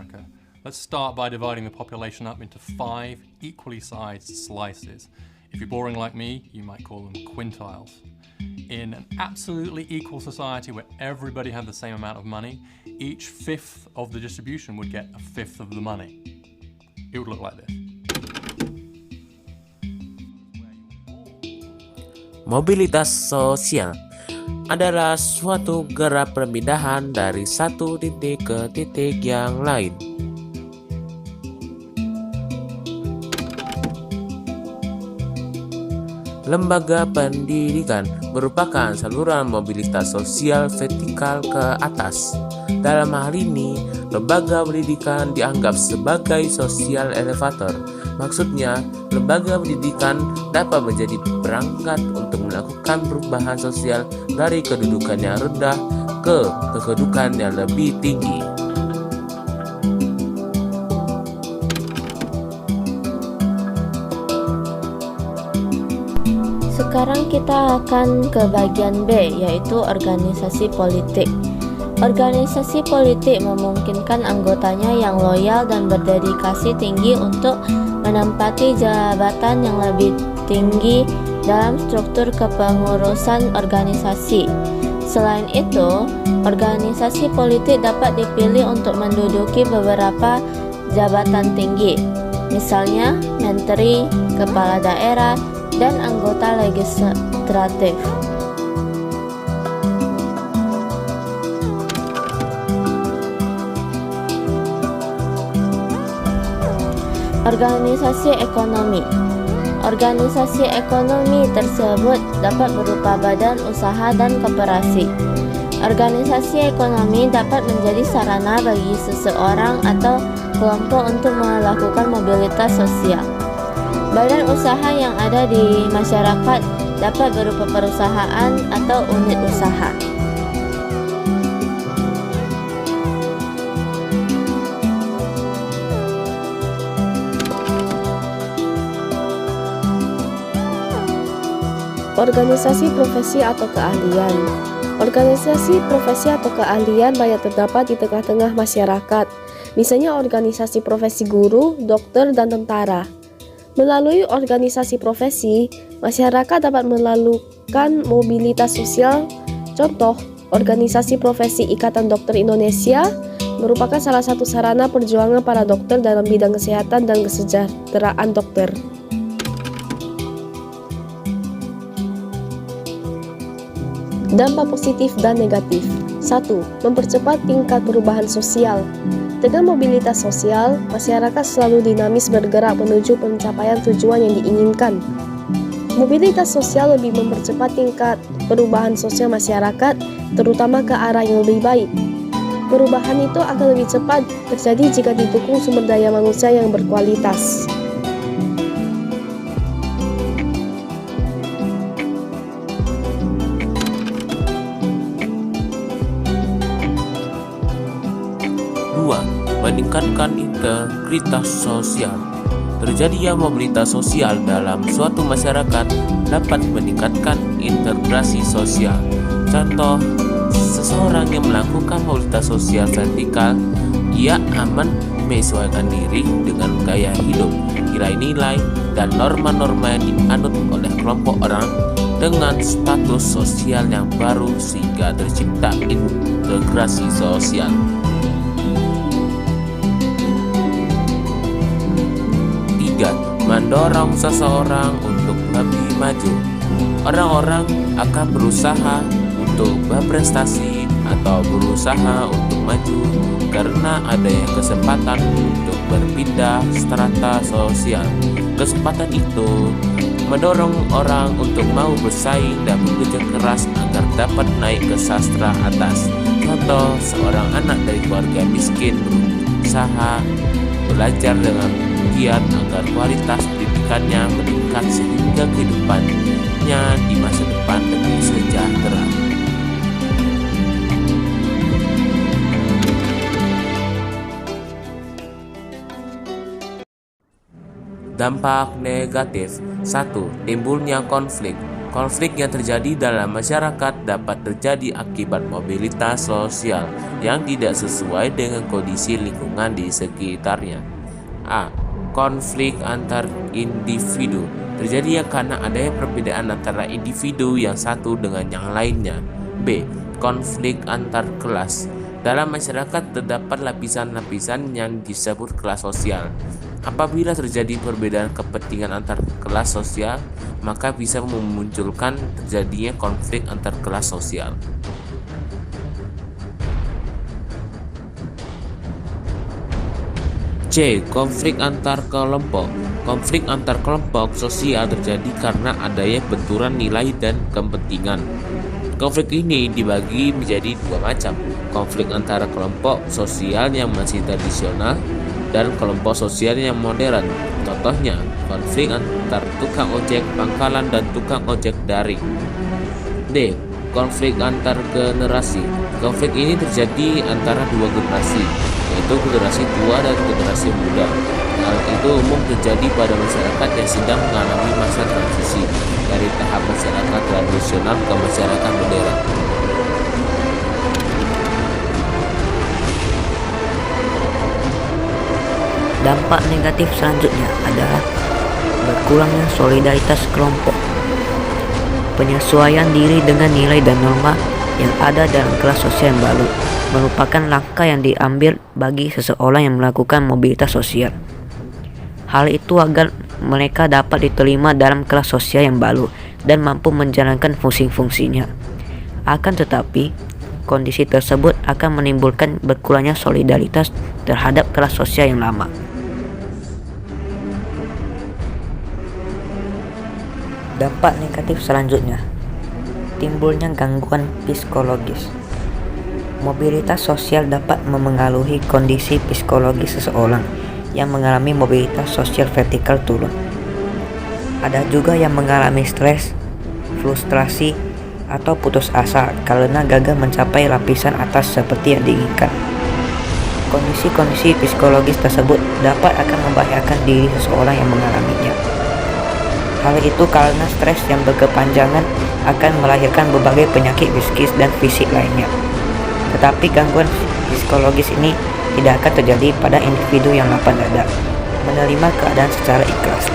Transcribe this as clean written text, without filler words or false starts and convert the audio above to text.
America. Let's start by dividing the population up into 5 equally sized slices. If you're boring like me, you might call them quintiles. In an absolutely equal society where everybody had the same amount of money, each fifth of the distribution would get a fifth of the money. It would look like this. Mobilitas sosial adalah suatu gerak perpindahan dari satu titik ke titik yang lain. Lembaga pendidikan merupakan saluran mobilitas sosial vertikal ke atas. Dalam hal ini, lembaga pendidikan dianggap sebagai social elevator. Maksudnya, lembaga pendidikan dapat menjadi perangkat untuk melakukan perubahan sosial dari kedudukan yang rendah ke kedudukan yang lebih tinggi. Sekarang kita akan ke bagian B, yaitu organisasi politik. Organisasi politik memungkinkan anggotanya yang loyal dan berdedikasi tinggi untuk menempati jabatan yang lebih tinggi dalam struktur kepengurusan organisasi. Selain itu, organisasi politik dapat dipilih untuk menduduki beberapa jabatan tinggi, misalnya menteri, kepala daerah, dan anggota legislatif. Organisasi ekonomi. Organisasi ekonomi tersebut dapat berupa badan usaha dan koperasi. Organisasi ekonomi dapat menjadi sarana bagi seseorang atau kelompok untuk melakukan mobilitas sosial. Badan usaha yang ada di masyarakat dapat berupa perusahaan atau unit usaha. Organisasi profesi atau keahlian. Organisasi profesi atau keahlian banyak terdapat di tengah-tengah masyarakat, misalnya organisasi profesi guru, dokter, dan tentara. Melalui organisasi profesi, masyarakat dapat melakukan mobilitas sosial. Contoh, organisasi profesi Ikatan Dokter Indonesia merupakan salah satu sarana perjuangan para dokter dalam bidang kesehatan dan kesejahteraan dokter. Dampak positif dan negatif. 1. Mempercepat tingkat perubahan sosial. Dengan mobilitas sosial, masyarakat selalu dinamis bergerak menuju pencapaian tujuan yang diinginkan. Mobilitas sosial lebih mempercepat tingkat perubahan sosial masyarakat, terutama ke arah yang lebih baik. Perubahan itu akan lebih cepat terjadi jika didukung sumber daya manusia yang berkualitas. Meningkatkan integritas sosial. Terjadinya mobilitas sosial dalam suatu masyarakat dapat meningkatkan integrasi sosial. Contoh, seseorang yang melakukan mobilitas sosial vertikal, ia aman menyesuaikan diri dengan gaya hidup, nilai-nilai, dan norma-norma yang dianut oleh kelompok orang dengan status sosial yang baru sehingga tercipta integrasi sosial. Mendorong seseorang untuk lebih maju. Orang-orang akan berusaha untuk berprestasi atau berusaha untuk maju karena adanya kesempatan untuk berpindah strata sosial. Kesempatan itu mendorong orang untuk mau bersaing dan bekerja keras agar dapat naik ke sastra atas. Contoh, seorang anak dari keluarga miskin berusaha belajar dengan giat agar kualitas pendidikannya meningkat sehingga kehidupannya di masa depan lebih sejahtera. Dampak negatif. 1. Timbulnya konflik. Konflik yang terjadi dalam masyarakat dapat terjadi akibat mobilitas sosial yang tidak sesuai dengan kondisi lingkungan di sekitarnya. A. Konflik antar individu terjadi karena adanya perbedaan antara individu yang satu dengan yang lainnya. B. Konflik antar kelas. Dalam masyarakat terdapat lapisan-lapisan yang disebut kelas sosial. Apabila terjadi perbedaan kepentingan antar kelas sosial, maka bisa memunculkan terjadinya konflik antar kelas sosial. C. Konflik antar kelompok. Konflik antar kelompok sosial terjadi karena adanya benturan nilai dan kepentingan. Konflik ini dibagi menjadi dua macam, konflik antara kelompok sosial yang masih tradisional dan kelompok sosial yang modern. Contohnya, konflik antar tukang ojek pangkalan dan tukang ojek daring. D. Konflik antar generasi. Konflik ini terjadi antara dua generasi, yaitu generasi tua dan generasi muda. Hal itu umum terjadi pada masyarakat yang sedang mengalami masa transisi dari tahap masyarakat tradisional ke masyarakat modern. Dampak negatif selanjutnya adalah berkurangnya solidaritas kelompok. Penyesuaian diri dengan nilai dan norma yang ada dalam kelas sosial yang baru merupakan langkah yang diambil bagi seseorang yang melakukan mobilitas sosial. Hal itu agar mereka dapat diterima dalam kelas sosial yang baru dan mampu menjalankan fungsi-fungsinya. Akan tetapi, kondisi tersebut akan menimbulkan berkurangnya solidaritas terhadap kelas sosial yang lama. Dampak negatif selanjutnya, timbulnya gangguan psikologis. Mobilitas sosial dapat memengaruhi kondisi psikologis seseorang yang mengalami mobilitas sosial vertikal turun. Ada juga yang mengalami stres, frustrasi, atau putus asa karena gagal mencapai lapisan atas seperti yang diinginkan. Kondisi-kondisi psikologis tersebut dapat akan membahayakan diri seseorang yang mengalaminya. Hal itu karena stres yang berkepanjangan akan melahirkan berbagai penyakit psikis dan fisik lainnya. Tetapi gangguan psikologis ini tidak akan terjadi pada individu yang lapang dada, menerima keadaan secara ikhlas.